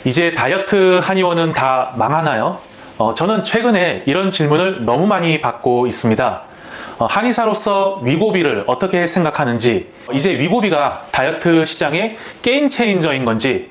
이제 다이어트 한의원은 다 망하나요? 저는 최근에 이런 질문을 너무 많이 받고 있습니다. 한의사로서 위고비를 어떻게 생각하는지, 이제 위고비가 다이어트 시장의 게임 체인저인 건지,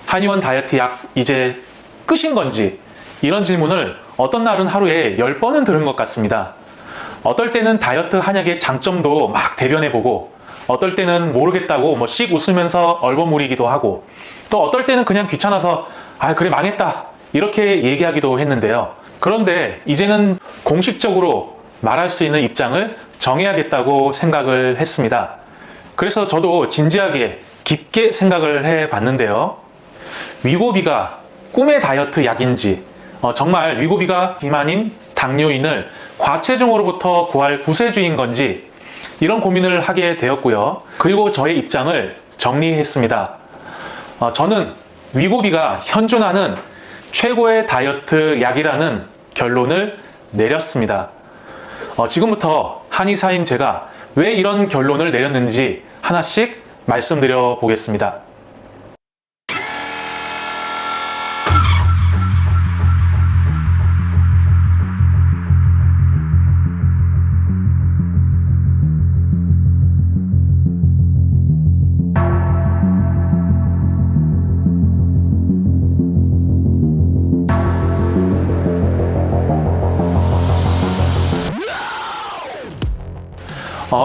한의원 다이어트 약 이제 끝인 건지, 이런 질문을 어떤 날은 하루에 10번은 들은 것 같습니다. 어떨 때는 다이어트 한약의 장점도 막 대변해보고, 어떨 때는 모르겠다고 씩 웃으면서 얼버무리기도 하고, 또 어떨 때는 그냥 귀찮아서 그래 망했다 이렇게 얘기하기도 했는데요. 그런데 이제는 공식적으로 말할 수 있는 입장을 정해야겠다고 생각을 했습니다. 그래서 저도 진지하게 깊게 생각을 해봤는데요. 위고비가 꿈의 다이어트 약인지, 정말 위고비가 비만인 당뇨인을 과체중으로부터 구할 구세주인 건지, 이런 고민을 하게 되었고요. 그리고 저의 입장을 정리했습니다. 저는 위고비가 현존하는 최고의 다이어트 약이라는 결론을 내렸습니다. 지금부터 한의사인 제가 왜 이런 결론을 내렸는지 하나씩 말씀드려 보겠습니다.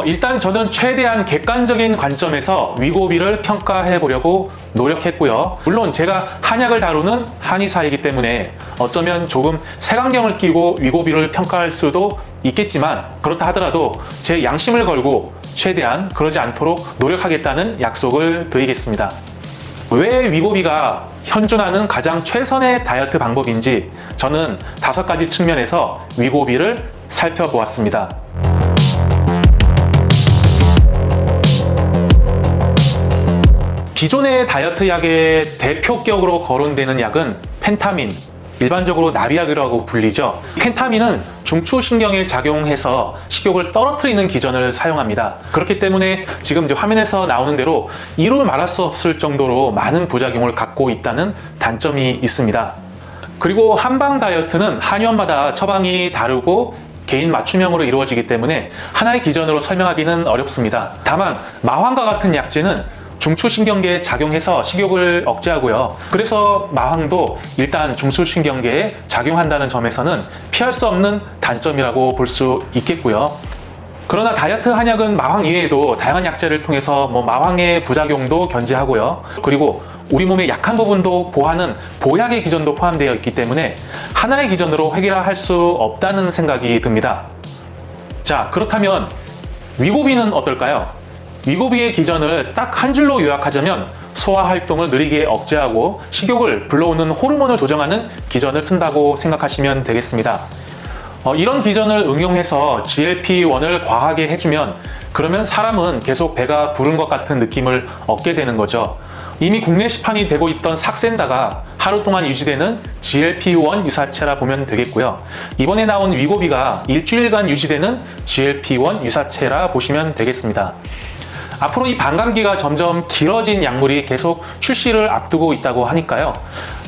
일단 저는 최대한 객관적인 관점에서 위고비를 평가해 보려고 노력했고요. 물론 제가 한약을 다루는 한의사이기 때문에 어쩌면 조금 색안경을 끼고 위고비를 평가할 수도 있겠지만, 그렇다 하더라도 제 양심을 걸고 최대한 그러지 않도록 노력하겠다는 약속을 드리겠습니다. 왜 위고비가 현존하는 가장 최선의 다이어트 방법인지 저는 5가지 측면에서 위고비를 살펴보았습니다. 기존의 다이어트 약의 대표격으로 거론되는 약은 펜타민, 일반적으로 나비약이라고 불리죠. 펜타민은 중추신경에 작용해서 식욕을 떨어뜨리는 기전을 사용합니다. 그렇기 때문에 지금 화면에서 나오는 대로 이루 말할 수 없을 정도로 많은 부작용을 갖고 있다는 단점이 있습니다. 그리고 한방 다이어트는 한의원마다 처방이 다르고 개인 맞춤형으로 이루어지기 때문에 하나의 기전으로 설명하기는 어렵습니다. 다만 마황과 같은 약재는 중추신경계에 작용해서 식욕을 억제하고요. 그래서 마황도 일단 중추신경계에 작용한다는 점에서는 피할 수 없는 단점이라고 볼 수 있겠고요. 그러나 다이어트 한약은 마황 이외에도 다양한 약재를 통해서 마황의 부작용도 견제하고요. 그리고 우리 몸의 약한 부분도 보하는 보약의 기전도 포함되어 있기 때문에 하나의 기전으로 해결할 수 없다는 생각이 듭니다. 자, 그렇다면 위고비는 어떨까요? 위고비의 기전을 딱 한 줄로 요약하자면 소화 활동을 느리게 억제하고 식욕을 불러오는 호르몬을 조정하는 기전을 쓴다고 생각하시면 되겠습니다. 이런 기전을 응용해서 GLP-1을 과하게 해주면 그러면 사람은 계속 배가 부른 것 같은 느낌을 얻게 되는 거죠. 이미 국내 시판이 되고 있던 삭센다가 하루 동안 유지되는 GLP-1 유사체라 보면 되겠고요. 이번에 나온 위고비가 일주일간 유지되는 GLP-1 유사체라 보시면 되겠습니다. 앞으로 이 반감기가 점점 길어진 약물이 계속 출시를 앞두고 있다고 하니까요.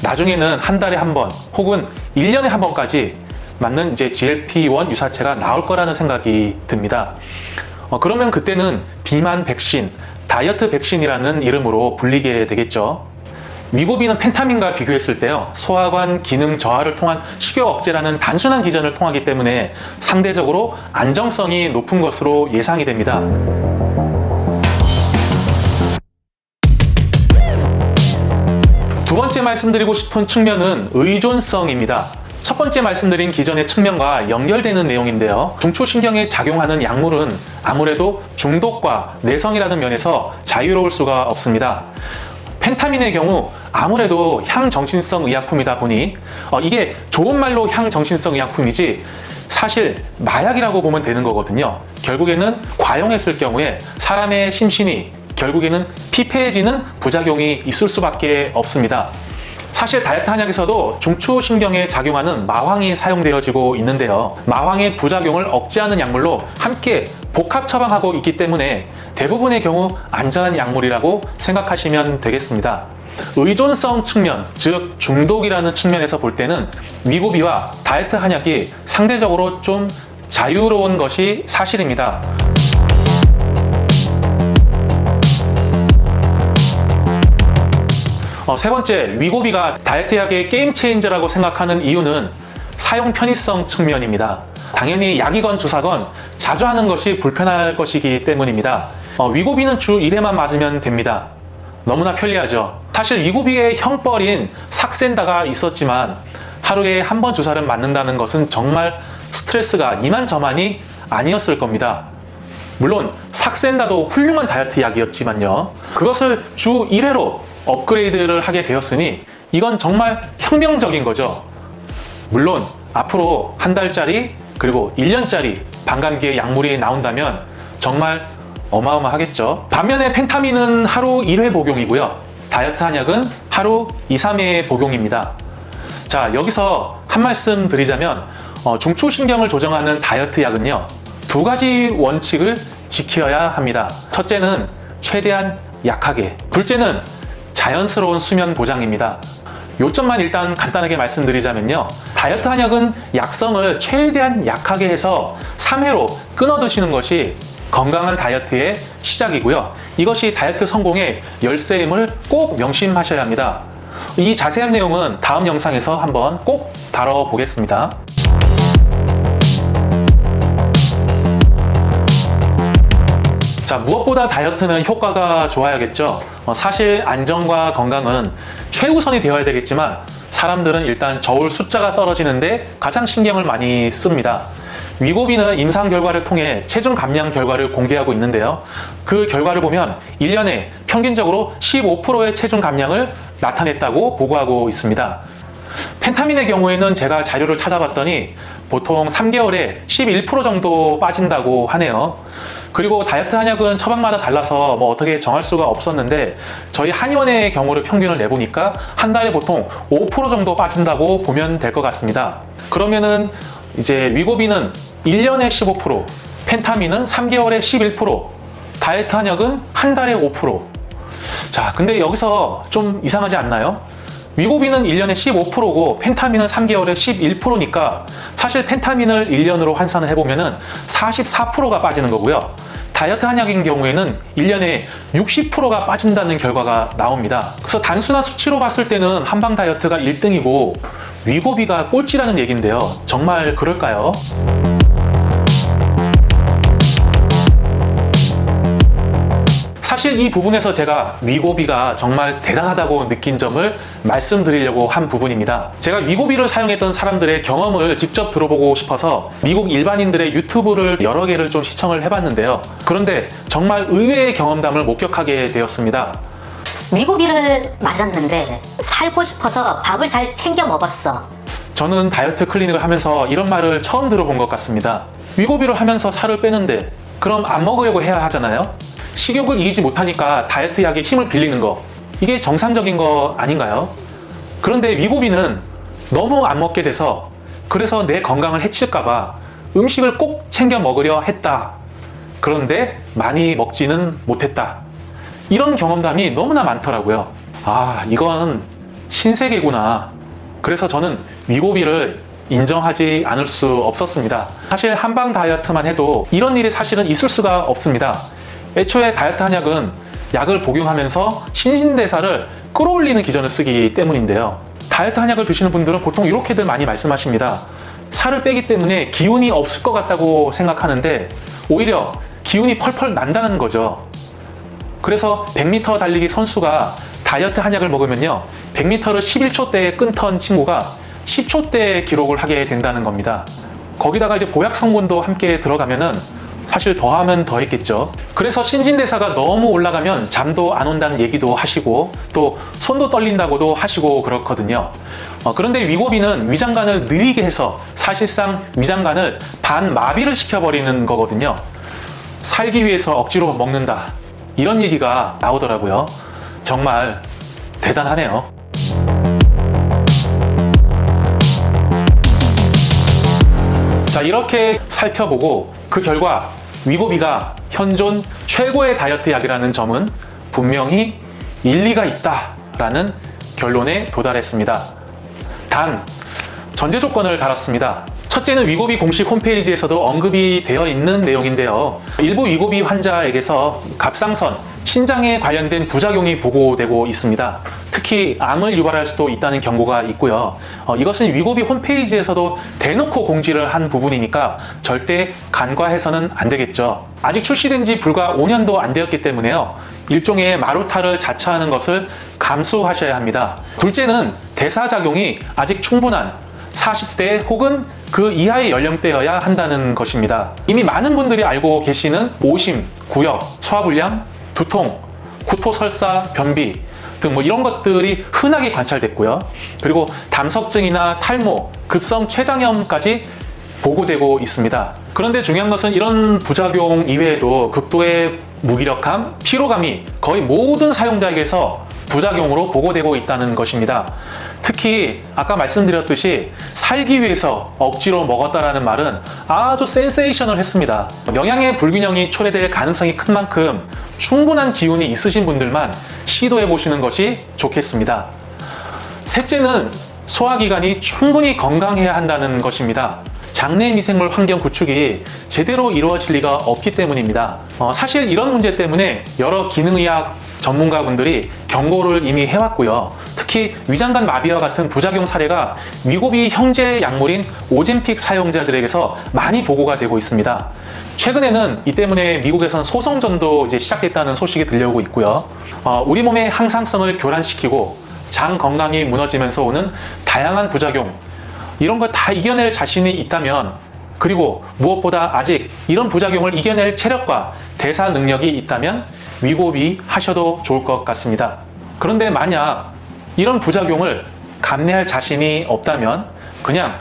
나중에는 한 달에 한 번 혹은 1년에 한 번까지 맞는 GLP-1 유사체가 나올 거라는 생각이 듭니다. 그러면 그때는 비만 백신, 다이어트 백신이라는 이름으로 불리게 되겠죠. 위고비는 펜타민과 비교했을 때요, 소화관 기능 저하를 통한 식욕 억제라는 단순한 기전을 통하기 때문에 상대적으로 안정성이 높은 것으로 예상이 됩니다. 두 번째 말씀드리고 싶은 측면은 의존성입니다. 첫 번째 말씀드린 기전의 측면과 연결되는 내용인데요. 중추신경에 작용하는 약물은 아무래도 중독과 내성이라는 면에서 자유로울 수가 없습니다. 펜타민의 경우 아무래도 향정신성 의약품이다 보니 이게 좋은 말로 향정신성 의약품이지 사실 마약이라고 보면 되는 거거든요. 결국에는 과용했을 경우에 사람의 심신이 결국에는 피폐해지는 부작용이 있을 수밖에 없습니다. 사실 다이어트 한약에서도 중추신경에 작용하는 마황이 사용되어지고 있는데요. 마황의 부작용을 억제하는 약물로 함께 복합 처방하고 있기 때문에 대부분의 경우 안전한 약물이라고 생각하시면 되겠습니다. 의존성 측면, 즉 중독이라는 측면에서 볼 때는 위고비와 다이어트 한약이 상대적으로 좀 자유로운 것이 사실입니다. 세 번째, 위고비가 다이어트 약의 게임 체인저라고 생각하는 이유는 사용 편의성 측면입니다. 당연히 약이건 주사건 자주 하는 것이 불편할 것이기 때문입니다. 위고비는 주 1회만 맞으면 됩니다. 너무나 편리하죠. 사실 위고비의 형벌인 삭센다가 있었지만 하루에 한 번 주사를 맞는다는 것은 정말 스트레스가 이만저만이 아니었을 겁니다. 물론 삭센다도 훌륭한 다이어트 약이었지만요. 그것을 주 1회로 업그레이드를 하게 되었으니 이건 정말 혁명적인 거죠. 물론 앞으로 한 달짜리 그리고 1년짜리 반감기의 약물이 나온다면 정말 어마어마하겠죠. 반면에 펜타민은 하루 1회 복용이고요. 다이어트 한약은 하루 2, 3회 복용입니다. 자, 여기서 한 말씀 드리자면 중추신경을 조정하는 다이어트 약은요, 두 가지 원칙을 지켜야 합니다. 첫째는 최대한 약하게, 둘째는 자연스러운 수면 보장입니다. 요점만 일단 간단하게 말씀드리자면요, 다이어트 한약은 약성을 최대한 약하게 해서 3회로 끊어 드시는 것이 건강한 다이어트의 시작이고요. 이것이 다이어트 성공의 열쇠임을 꼭 명심하셔야 합니다. 이 자세한 내용은 다음 영상에서 한번 꼭 다뤄보겠습니다. 자, 무엇보다 다이어트는 효과가 좋아야겠죠. 사실 안정과 건강은 최우선이 되어야 되겠지만 사람들은 일단 저울 숫자가 떨어지는데 가장 신경을 많이 씁니다. 위고비는 임상 결과를 통해 체중 감량 결과를 공개하고 있는데요. 그 결과를 보면 1년에 평균적으로 15%의 체중 감량을 나타냈다고 보고하고 있습니다. 펜타민의 경우에는 제가 자료를 찾아봤더니 보통 3개월에 11% 정도 빠진다고 하네요. 그리고 다이어트 한약은 처방마다 달라서 어떻게 정할 수가 없었는데 저희 한의원의 경우를 평균을 내보니까 한 달에 보통 5% 정도 빠진다고 보면 될 것 같습니다. 그러면은 이제 위고비는 1년에 15%, 펜타민은 3개월에 11%, 다이어트 한약은 한 달에 5%. 자, 근데 여기서 좀 이상하지 않나요? 위고비는 1년에 15%고 펜타민은 3개월에 11%니까 사실 펜타민을 1년으로 환산을 해보면은 44%가 빠지는 거고요. 다이어트 한약인 경우에는 1년에 60%가 빠진다는 결과가 나옵니다. 그래서 단순한 수치로 봤을 때는 한방 다이어트가 1등이고 위고비가 꼴찌라는 얘기인데요. 정말 그럴까요? 사실 이 부분에서 제가 위고비가 정말 대단하다고 느낀 점을 말씀드리려고 한 부분입니다. 제가 위고비를 사용했던 사람들의 경험을 직접 들어보고 싶어서 미국 일반인들의 유튜브를 여러 개를 좀 시청을 해봤는데요. 그런데 정말 의외의 경험담을 목격하게 되었습니다. 위고비를 맞았는데 살고 싶어서 밥을 잘 챙겨 먹었어. 저는 다이어트 클리닉을 하면서 이런 말을 처음 들어본 것 같습니다. 위고비를 하면서 살을 빼는데 그럼 안 먹으려고 해야 하잖아요? 식욕을 이기지 못하니까 다이어트 약에 힘을 빌리는 거, 이게 정상적인 거 아닌가요? 그런데 위고비는 너무 안 먹게 돼서 그래서 내 건강을 해칠까봐 음식을 꼭 챙겨 먹으려 했다. 그런데 많이 먹지는 못했다. 이런 경험담이 너무나 많더라고요. 아, 이건 신세계구나. 그래서 저는 위고비를 인정하지 않을 수 없었습니다. 사실 한방 다이어트만 해도 이런 일이 사실은 있을 수가 없습니다. 애초에 다이어트 한약은 약을 복용하면서 신진대사를 끌어올리는 기전을 쓰기 때문인데요. 다이어트 한약을 드시는 분들은 보통 이렇게들 많이 말씀하십니다. 살을 빼기 때문에 기운이 없을 것 같다고 생각하는데 오히려 기운이 펄펄 난다는 거죠. 그래서 100m 달리기 선수가 다이어트 한약을 먹으면요, 100m를 11초대에 끊던 친구가 10초대 기록을 하게 된다는 겁니다. 거기다가 이제 보약 성분도 함께 들어가면은 사실 더하면 더했겠죠. 그래서 신진대사가 너무 올라가면 잠도 안 온다는 얘기도 하시고 또 손도 떨린다고도 하시고 그렇거든요. 그런데 위고비는 위장관을 느리게 해서 사실상 위장관을 반마비를 시켜버리는 거거든요. 살기 위해서 억지로 먹는다, 이런 얘기가 나오더라고요. 정말 대단하네요. 자, 이렇게 살펴보고 그 결과 위고비가 현존 최고의 다이어트 약이라는 점은 분명히 일리가 있다 라는 결론에 도달했습니다. 단, 전제 조건을 달았습니다. 첫째는 위고비 공식 홈페이지에서도 언급이 되어 있는 내용인데요. 일부 위고비 환자에게서 갑상선, 신장에 관련된 부작용이 보고되고 있습니다. 특히 암을 유발할 수도 있다는 경고가 있고요. 이것은 위고비 홈페이지에서도 대놓고 공지를 한 부분이니까 절대 간과해서는 안 되겠죠. 아직 출시된 지 불과 5년도 안 되었기 때문에요. 일종의 마루타를 자처하는 것을 감수하셔야 합니다. 둘째는 대사작용이 아직 충분한 40대 혹은 그 이하의 연령대여야 한다는 것입니다. 이미 많은 분들이 알고 계시는 오심, 구역, 소화불량, 두통, 구토설사, 변비 등 이런 것들이 흔하게 관찰됐고요. 그리고 담석증이나 탈모, 급성 췌장염까지 보고되고 있습니다. 그런데 중요한 것은 이런 부작용 이외에도 극도의 무기력함, 피로감이 거의 모든 사용자에게서 부작용으로 보고되고 있다는 것입니다. 특히 아까 말씀드렸듯이 살기 위해서 억지로 먹었다라는 말은 아주 센세이셔널했습니다. 영양의 불균형이 초래될 가능성이 큰 만큼 충분한 기운이 있으신 분들만 시도해 보시는 것이 좋겠습니다. 셋째는 소화기관이 충분히 건강해야 한다는 것입니다. 장내 미생물 환경 구축이 제대로 이루어질 리가 없기 때문입니다. 사실 이런 문제 때문에 여러 기능의학 전문가분들이 경고를 이미 해왔고요. 특히 위장관 마비와 같은 부작용 사례가 위고비 형제 약물인 오젬픽 사용자들에게서 많이 보고가 되고 있습니다. 최근에는 이 때문에 미국에선 소송전도 이제 시작됐다는 소식이 들려오고 있고요. 우리 몸의 항상성을 교란시키고 장 건강이 무너지면서 오는 다양한 부작용, 이런 거 다 이겨낼 자신이 있다면, 그리고 무엇보다 아직 이런 부작용을 이겨낼 체력과 대사 능력이 있다면 위고비 하셔도 좋을 것 같습니다. 그런데 만약 이런 부작용을 감내할 자신이 없다면 그냥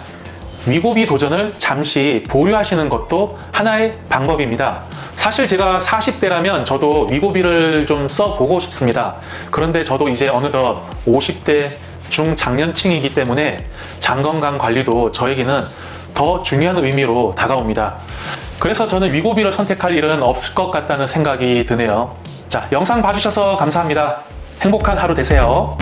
위고비 도전을 잠시 보류하시는 것도 하나의 방법입니다. 사실 제가 40대라면 저도 위고비를 좀 써보고 싶습니다. 그런데 저도 이제 어느덧 50대 중장년층이기 때문에 장 건강 관리도 저에게는 더 중요한 의미로 다가옵니다. 그래서 저는 위고비를 선택할 일은 없을 것 같다는 생각이 드네요. 자, 영상 봐주셔서 감사합니다. 행복한 하루 되세요.